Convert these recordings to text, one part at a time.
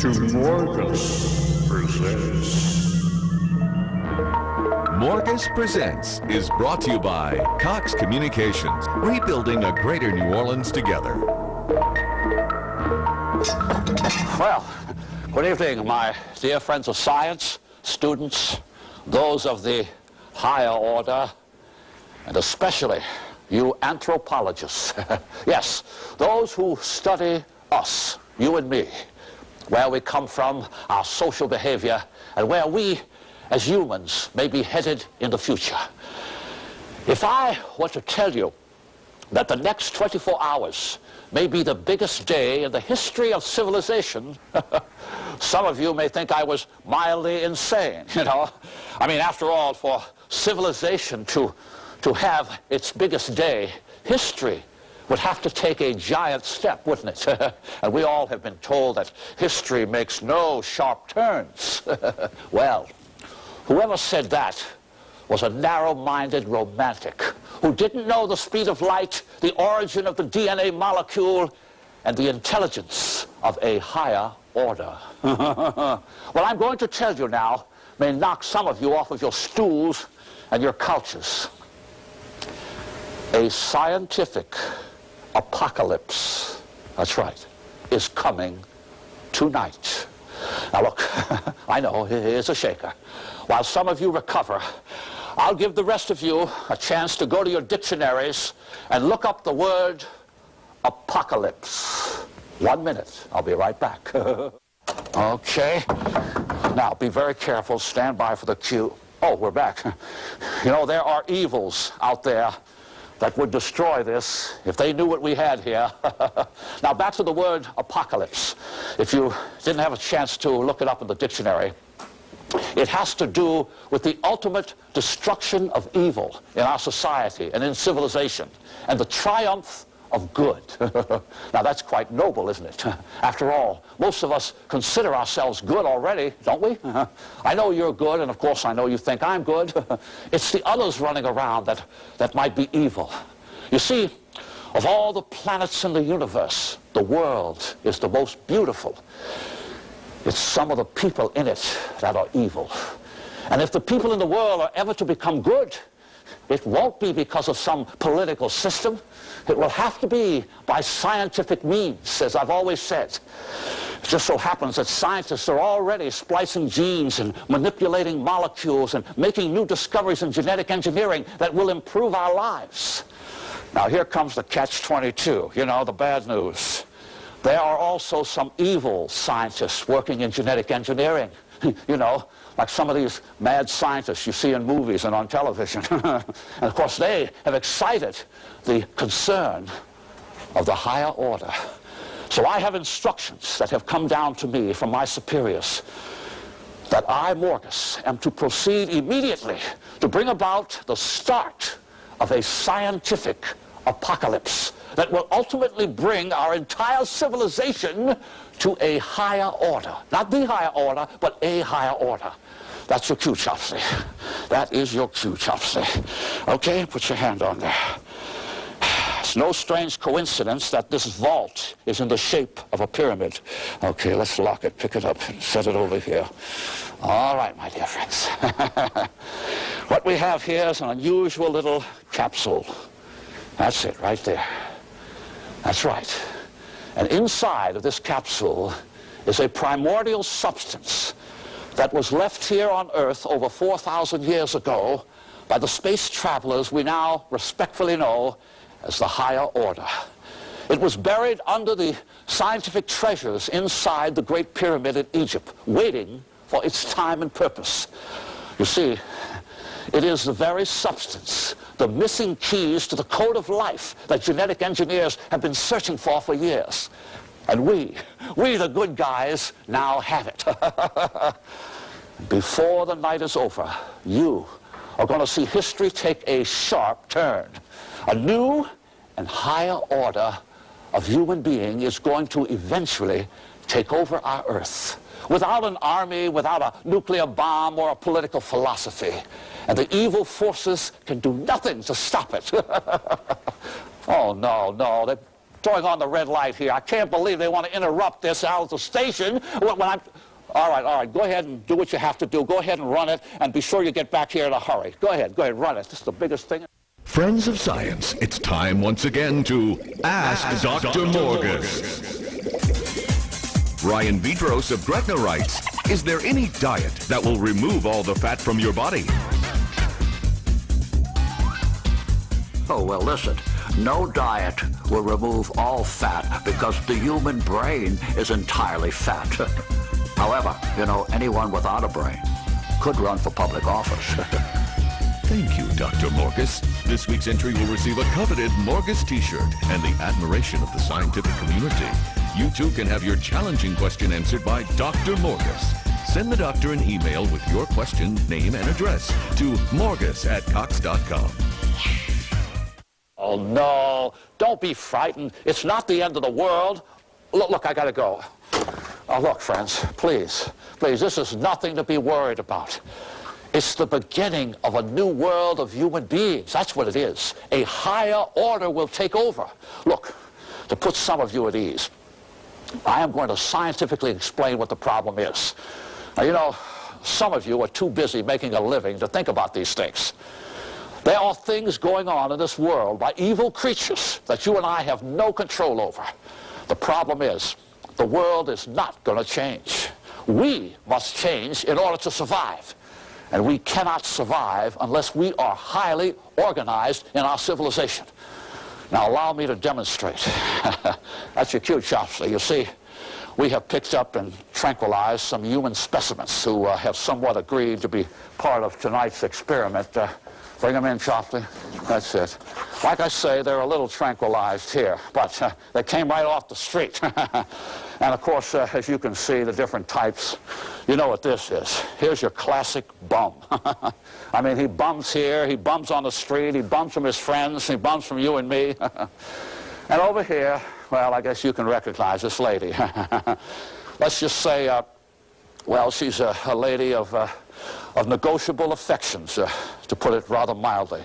to Morgus Presents. Morgus Presents is brought to you by Cox Communications, rebuilding a greater New Orleans together. Well, good evening, my dear friends of science, students, those of the higher order, and especially you anthropologists. Yes, those who study us, you and me, where we come from, our social behavior, and where we, as humans, may be headed in the future. If I were to tell you that the next 24 hours may be the biggest day in the history of civilization, some of you may think I was mildly insane, you know. I mean, after all, for civilization to have its biggest day, history would have to take a giant step, wouldn't it? And we all have been told that history makes no sharp turns. Well, whoever said that was a narrow-minded romantic who didn't know the speed of light, the origin of the DNA molecule, and the intelligence of a higher order. What I'm going to tell you now may knock some of you off of your stools and your couches. A scientific apocalypse, that's right, is coming tonight. Now look, I know, it's a shaker. While some of you recover, I'll give the rest of you a chance to go to your dictionaries and look up the word apocalypse. 1 minute, I'll be right back. Okay, now be very careful, stand by for the cue. Oh, we're back. You know, there are evils out there that would destroy this if they knew what we had here. Now back to the word apocalypse. If you didn't have a chance to look it up in the dictionary, it has to do with the ultimate destruction of evil in our society and in civilization, and the triumph of good. Now that's quite noble, isn't it? After all, most of us consider ourselves good already, don't we? I know you're good, and of course I know you think I'm good. It's the others running around that might be evil. You see, of all the planets in the universe, the world is the most beautiful. It's some of the people in it that are evil. And if the people in the world are ever to become good, it won't be because of some political system. It will have to be by scientific means, as I've always said. It just so happens that scientists are already splicing genes and manipulating molecules and making new discoveries in genetic engineering that will improve our lives. Now here comes the catch-22, you know, the bad news. There are also some evil scientists working in genetic engineering. You know, like some of these mad scientists you see in movies and on television. And of course they have excited the concern of the higher order. So I have instructions that have come down to me from my superiors that I, Morgus, am to proceed immediately to bring about the start of a scientific apocalypse that will ultimately bring our entire civilization to a higher order. Not the higher order, but a higher order. That's your cue, Chopsley. That is your cue, Chopsley. Okay, put your hand on there. It's no strange coincidence that this vault is in the shape of a pyramid. Okay, let's lock it, pick it up, and set it over here. All right, my dear friends. What we have here is an unusual little capsule. That's it, right there. That's right. And inside of this capsule is a primordial substance that was left here on Earth over 4,000 years ago by the space travelers we now respectfully know as the higher order. It was buried under the scientific treasures inside the Great Pyramid in Egypt, waiting for its time and purpose. You see, it is the very substance, the missing keys to the code of life that genetic engineers have been searching for years. And we the good guys, now have it. Before the night is over, you are going to see history take a sharp turn. A new and higher order of human being is going to eventually take over our Earth. Without an army, without a nuclear bomb or a political philosophy. And the evil forces can do nothing to stop it. Oh, no, throwing on the red light here. I can't believe they want to interrupt this out of the station when I'm... All right, go ahead and do what you have to do. Go ahead and run it, and be sure you get back here in a hurry. Go ahead, run it. This is the biggest thing. Friends of science, it's time once again to Ask Dr. Morgus. Brian Vidros of Gretna writes, is there any diet that will remove all the fat from your body? Oh, well, listen. No diet will remove all fat because the human brain is entirely fat. However, you know, anyone without a brain could run for public office. Thank you, Dr. Morgus. This week's entry will receive a coveted Morgus t-shirt and the admiration of the scientific community. You too can have your challenging question answered by Dr. Morgus. Send the doctor an email with your question, name, and address to morgus@cox.com. Oh, no, don't be frightened. It's not the end of the world. Look, I gotta go. Oh, look, friends, please, this is nothing to be worried about. It's the beginning of a new world of human beings. That's what it is. A higher order will take over. Look, to put some of you at ease, I am going to scientifically explain what the problem is. Now, you know, some of you are too busy making a living to think about these things. There are things going on in this world by evil creatures that you and I have no control over. The problem is, the world is not going to change. We must change in order to survive. And we cannot survive unless we are highly organized in our civilization. Now, allow me to demonstrate. That's your cue, Chopsley. You see, we have picked up and tranquilized some human specimens who have somewhat agreed to be part of tonight's experiment. Bring them in, Chopsley. That's it. Like I say, they're a little tranquilized here, but they came right off the street. And of course, as you can see, the different types, you know what this is. Here's your classic bum. I mean, he bums here, he bums on the street, he bums from his friends, he bums from you and me. And over here, well, I guess you can recognize this lady. Let's just say, well, she's a lady of negotiable affections, to put it rather mildly.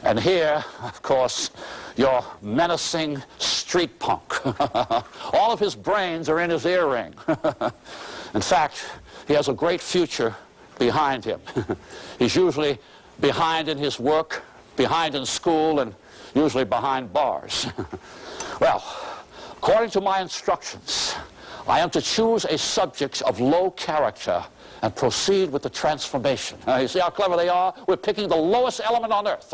And here, of course, your menacing street punk. All of his brains are in his earring. In fact, he has a great future behind him. He's usually behind in his work, behind in school, and usually behind bars. Well, according to my instructions, I am to choose a subject of low character and proceed with the transformation. You see how clever they are? We're picking the lowest element on Earth.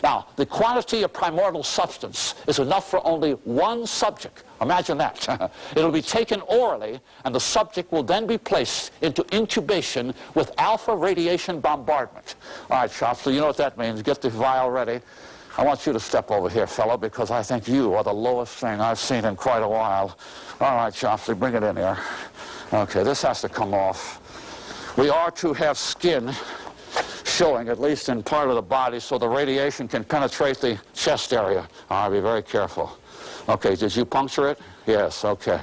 Now, the quantity of primordial substance is enough for only one subject. Imagine that. It'll be taken orally, and the subject will then be placed into incubation with alpha radiation bombardment. All right, Chopsley, you know what that means. Get the vial ready. I want you to step over here, fellow, because I think you are the lowest thing I've seen in quite a while. All right, Chopsley, bring it in here. Okay, this has to come off. We are to have skin showing, at least in part of the body, so the radiation can penetrate the chest area. All right, be very careful. Okay, did you puncture it? Yes, okay.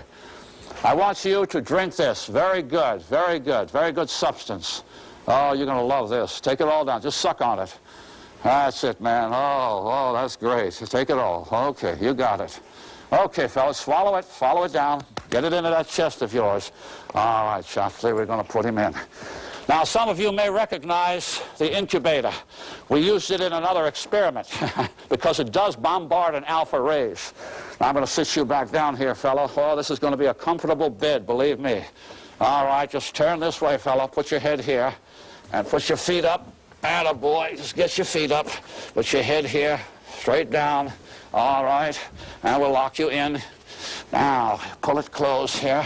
I want you to drink this. Very good, very good, very good substance. Oh, you're going to love this. Take it all down. Just suck on it. That's it, man. Oh, that's great. Take it all. Okay, you got it. Okay, fellas, swallow it down. Get it into that chest of yours. All right, Chopsley, we're going to put him in. Now, some of you may recognize the incubator. We used it in another experiment because it does bombard an alpha rays. Now, I'm going to sit you back down here, fellow. Oh, this is going to be a comfortable bed, believe me. All right, just turn this way, fellow. Put your head here and put your feet up. Attaboy, just get your feet up. Put your head here, straight down. All right, and we'll lock you in. Now, pull it close here.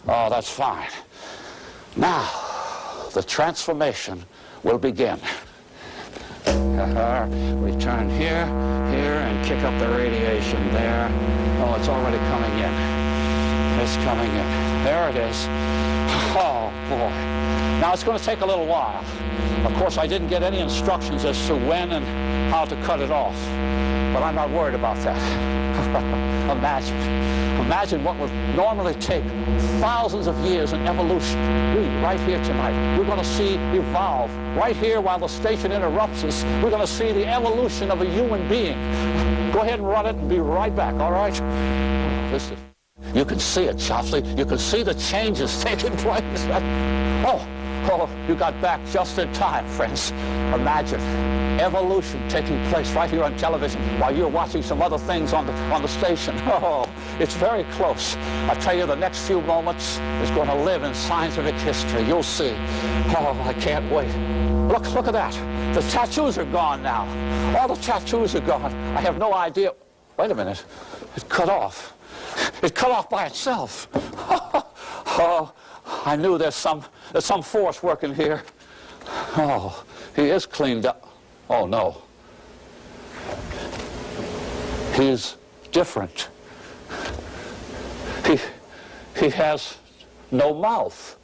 Oh, that's fine. Now, the transformation will begin. We turn here, and kick up the radiation there. Oh, it's already coming in. It's coming in. There it is. Oh, boy. Now, it's going to take a little while. Of course, I didn't get any instructions as to when and how to cut it off. But I'm not worried about that. Imagine what would normally take thousands of years in evolution. We, right here tonight, we're going to see evolve. Right here while the station interrupts us, we're going to see the evolution of a human being. Go ahead and run it and be right back, all right? Listen, you can see it, Chopsley. You can see the changes taking place. Oh, you got back just in time, friends. Imagine evolution taking place right here on television while you're watching some other things on the station. Oh, it's very close. I tell you, the next few moments is going to live in scientific history. You'll see. Oh, I can't wait. Look at that. The tattoos are gone now. All the tattoos are gone. I have no idea. Wait a minute. It cut off. It cut off by itself. Oh, I knew there's some force working here. Oh, he is cleaned up. Oh, no. He's different. He has no mouth.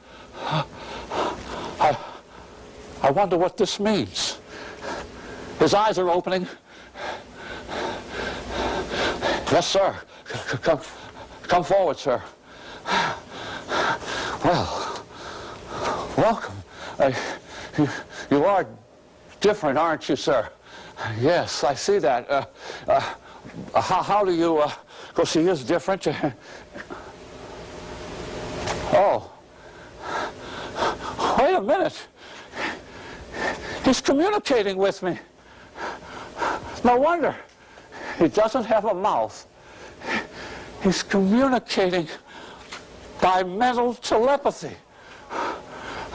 I wonder what this means. His eyes are opening. Yes, sir. Come forward, sir. Well, welcome. You are different, aren't you, sir? Yes, I see that. How do you... of course, he is different. Oh. Wait a minute. He's communicating with me. No wonder. He doesn't have a mouth. He's communicating by mental telepathy.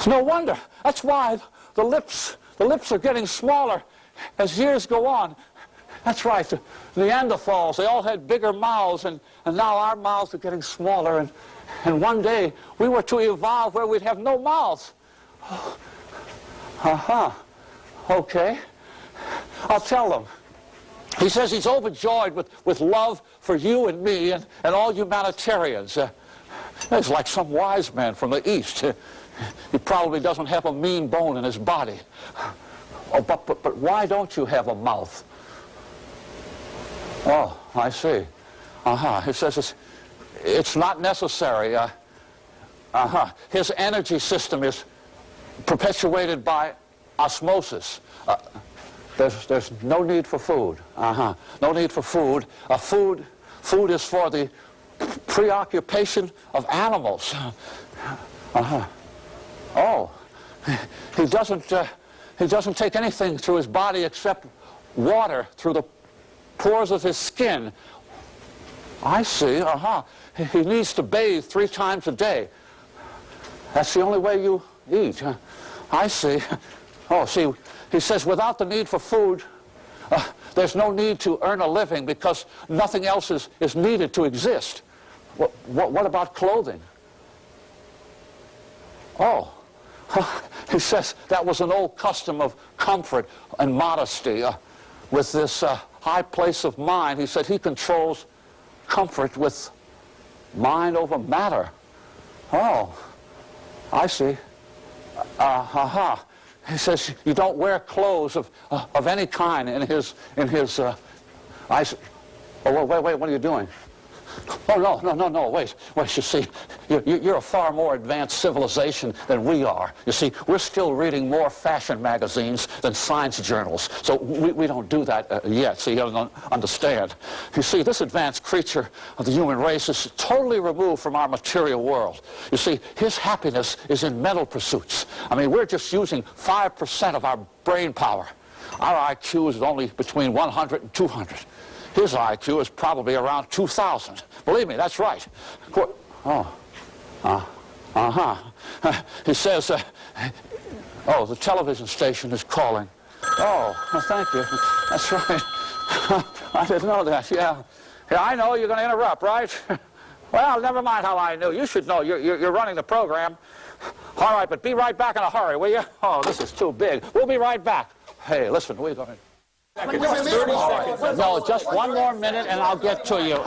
No wonder. That's why the lips are getting smaller as years go on. That's right. The Neanderthals, they all had bigger mouths, and now our mouths are getting smaller. And one day we were to evolve where we'd have no mouths. Okay. I'll tell them. He says he's overjoyed with love for you and me and all humanitarians. He's like some wise man from the East. He probably doesn't have a mean bone in his body. Oh, but why don't you have a mouth? Oh, I see. He says it's not necessary. His energy system is perpetuated by osmosis. There's no need for food. No need for food. Food is for the preoccupation of animals. Oh, he doesn't take anything through his body except water through the pores of his skin. I see. He needs to bathe 3 times a day. That's the only way you eat. I see. Oh, see, he says without the need for food, there's no need to earn a living because nothing else is needed to exist. What about clothing? Oh, he says that was an old custom of comfort and modesty. With this high place of mind, he said he controls comfort with mind over matter. Oh, I see. He says you don't wear clothes of any kind in his I see. Oh, wait, what are you doing? Oh, no, wait, you see, you're a far more advanced civilization than we are. You see, we're still reading more fashion magazines than science journals, so we don't do that yet, so you don't understand. You see, this advanced creature of the human race is totally removed from our material world. You see, his happiness is in mental pursuits. I mean, we're just using 5% of our brain power. Our IQ is only between 100 and 200. His IQ is probably around 2,000. Believe me, that's right. He says, oh, the television station is calling. Oh, thank you. That's right. I didn't know that, yeah. Yeah, I know you're going to interrupt, right? Well, never mind how I knew. You should know. You're running the program. All right, but be right back in a hurry, will you? Oh, this is too big. We'll be right back. Hey, listen, we're going to... No, just one more minute and I'll get to you.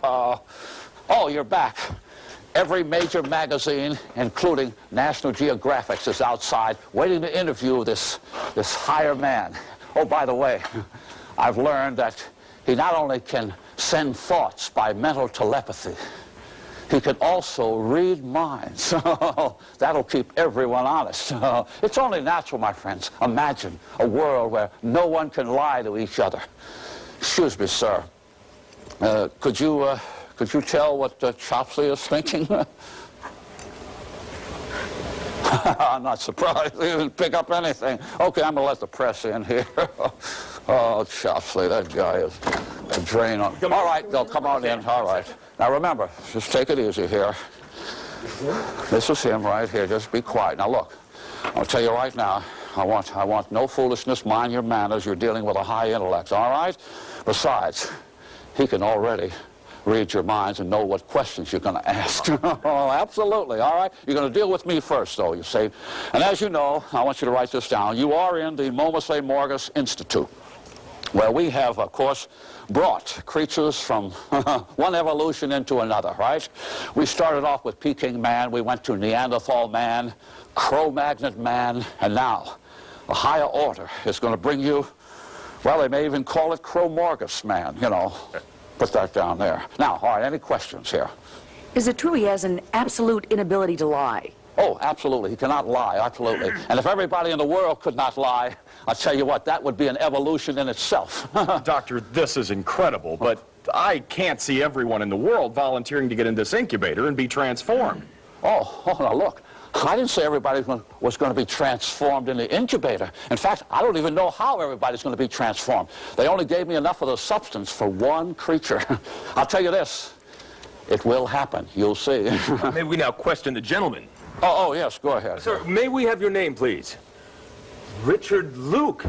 Oh, you're back. Every major magazine, including National Geographic's, is outside waiting to interview this higher man. Oh, by the way, I've learned that he not only can send thoughts by mental telepathy, he can also read minds. That'll keep everyone honest. It's only natural, my friends. Imagine a world where no one can lie to each other. Excuse me, sir. Could you tell what Chopsley is thinking? I'm not surprised. He didn't pick up anything. Okay, I'm going to let the press in here. Oh, Chopsley, that guy is a drain on. All right, they'll come on in. All right. Now, remember, just take it easy here. This is him right here. Just be quiet. Now, look, I'll tell you right now, I want no foolishness. Mind your manners. You're dealing with a high intellect, all right? Besides, he can already read your minds and know what questions you're going to ask. Oh, absolutely, all right? You're going to deal with me first, though, you see. And as you know, I want you to write this down. You are in the Morgus Institute, where we have, of course, brought creatures from one evolution into another, right? We started off with Peking man, we went to Neanderthal man, Cro-Magnon man, and now a higher order is going to bring you, well, they may even call it Morgus man, you know. Put that down there. Now, all right, any questions here? Is it true he has an absolute inability to lie? Oh, absolutely. He cannot lie, absolutely. And if everybody in the world could not lie, I'll tell you what, that would be an evolution in itself. Doctor, this is incredible, but I can't see everyone in the world volunteering to get in this incubator and be transformed. Oh, now look. I didn't say everybody was going to be transformed in the incubator. In fact, I don't even know how everybody's going to be transformed. They only gave me enough of the substance for one creature. I'll tell you this, it will happen. You'll see. May we now question the gentleman? Oh, yes, go ahead. Sir, may we have your name, please? Richard Luke.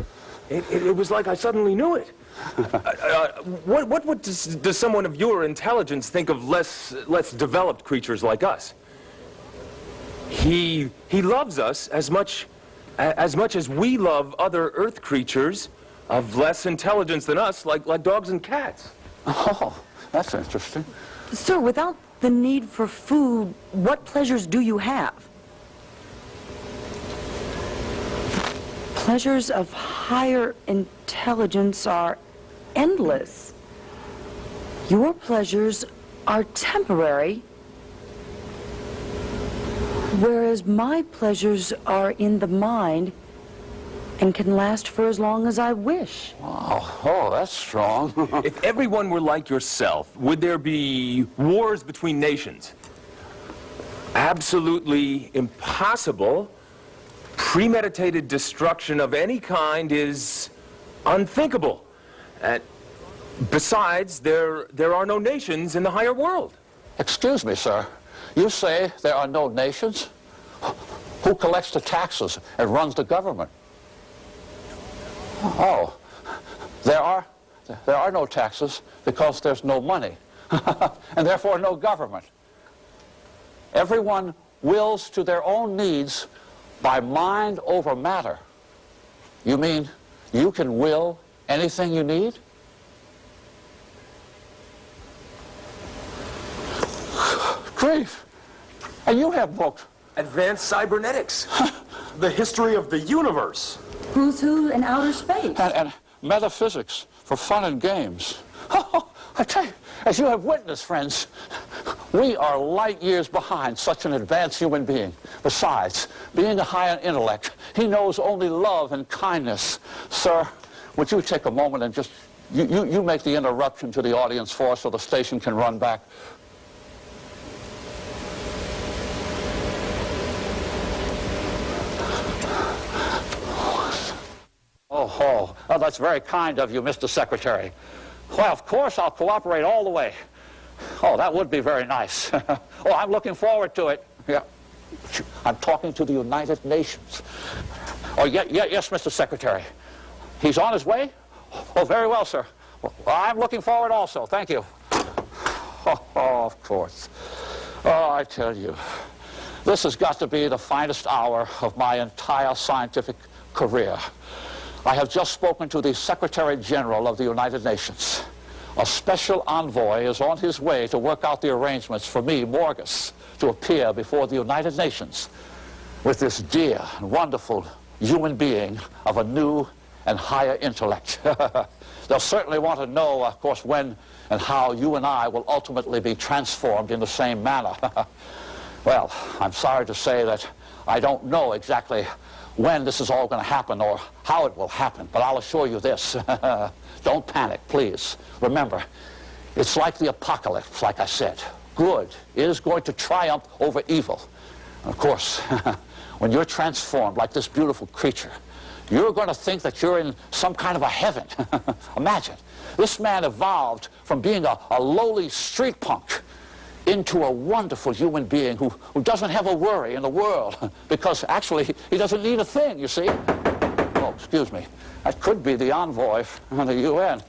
It was like I suddenly knew it. What does someone of your intelligence think of less developed creatures like us? He loves us as much as we love other Earth creatures of less intelligence than us, like dogs and cats. Oh, that's interesting. Sir, without the need for food, what pleasures do you have? Pleasures of higher intelligence are endless. Your pleasures are temporary, whereas my pleasures are in the mind and can last for as long as I wish. Wow. Oh, that's strong. If everyone were like yourself, would there be wars between nations? Absolutely impossible. Premeditated destruction of any kind is unthinkable. Besides, there are no nations in the higher world. Excuse me, sir. You say there are no nations? Who collects the taxes and runs the government? Oh, there are no taxes because there's no money, and therefore no government. Everyone wills to their own needs by mind over matter. You mean you can will anything you need? Grief. And you have books. Advanced cybernetics. The history of the universe. Who's who in outer space? And metaphysics for fun and games. I tell you, as you have witnessed, friends, we are light years behind such an advanced human being. Besides, being a higher intellect, he knows only love and kindness. Sir, would you take a moment and just, you make the interruption to the audience for us so the station can run back. Oh, that's very kind of you, Mr. Secretary. Well, of course, I'll cooperate all the way. Oh, that would be very nice. Oh, I'm looking forward to it. Yeah. I'm talking to the United Nations. Oh, yes, Mr. Secretary. He's on his way? Oh, very well, sir. Well, I'm looking forward also. Thank you. Oh, of course. Oh, I tell you, this has got to be the finest hour of my entire scientific career. I have just spoken to the Secretary General of the United Nations. A special envoy is on his way to work out the arrangements for me, Morgus, to appear before the United Nations with this dear and wonderful human being of a new and higher intellect. They'll certainly want to know, of course, when and how you and I will ultimately be transformed in the same manner. Well, I'm sorry to say that I don't know exactly when this is all going to happen or how it will happen, but I'll assure you this. Don't panic, please. Remember, it's like the apocalypse, like I said. Good is going to triumph over evil. And of course, when you're transformed like this beautiful creature, you're going to think that you're in some kind of a heaven. Imagine, this man evolved from being a lowly street punk into a wonderful human being who doesn't have a worry in the world, because actually he doesn't need a thing, you see. Oh, excuse me. That could be the envoy from the UN.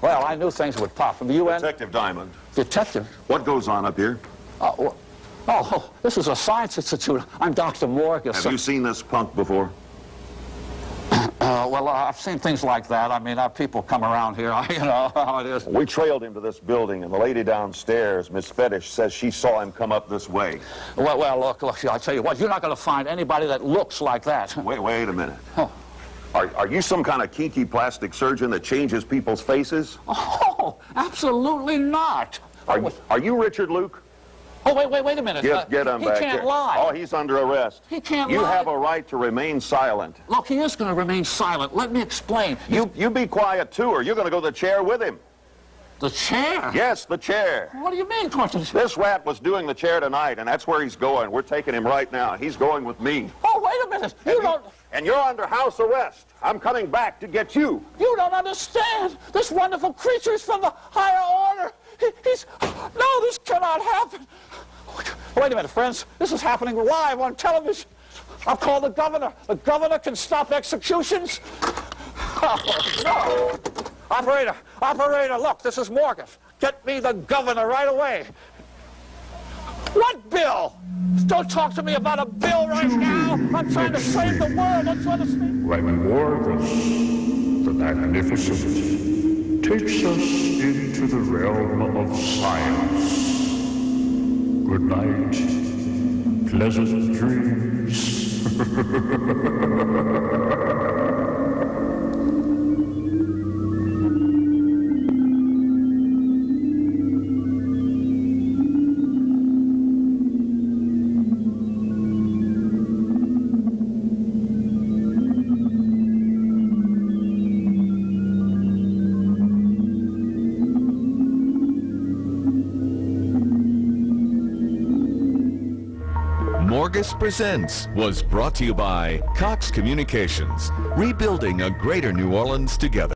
Well, I knew things would pop from the UN. Detective Diamond. Detective? What goes on up here? Oh, this is a science institute. I'm Dr. Morgus. Have you seen this punk before? Well, I've seen things like that. I mean, people come around here, you know how it is. We trailed him to this building, and the lady downstairs, Miss Fetish, says she saw him come up this way. Well, look, I tell you what, you're not going to find anybody that looks like that. Wait a minute. Oh. Are you some kind of kinky plastic surgeon that changes people's faces? Oh, absolutely not. Are you Richard Luke? Oh, wait a minute. Get him back He can't here. lie. Oh, he's under arrest. He can't You lie. have a right to remain silent. Look, he is going to remain silent. Let me explain. You be quiet, too, or you're going to go to the chair with him. The chair? Yes, the chair. What do you mean, Quentin? This rat was doing the chair tonight, and that's where he's going. We're taking him right now. He's going with me. Oh, wait a minute. You don't... And you're under house arrest. I'm coming back to get you. You don't understand. This wonderful creature is from the higher order. He's... No, this cannot happen. Wait a minute, friends. This is happening live on television. I'll call the governor. The governor can stop executions. Oh, no. Operator, look, this is Morgus. Get me the governor right away. What bill? Don't talk to me about a bill right now. I'm trying to save the world. Don't you understand? When Morgus the Magnificent takes us into the realm of science. Good night, pleasant dreams. Morgus Presents was brought to you by Cox Communications, rebuilding a greater New Orleans together.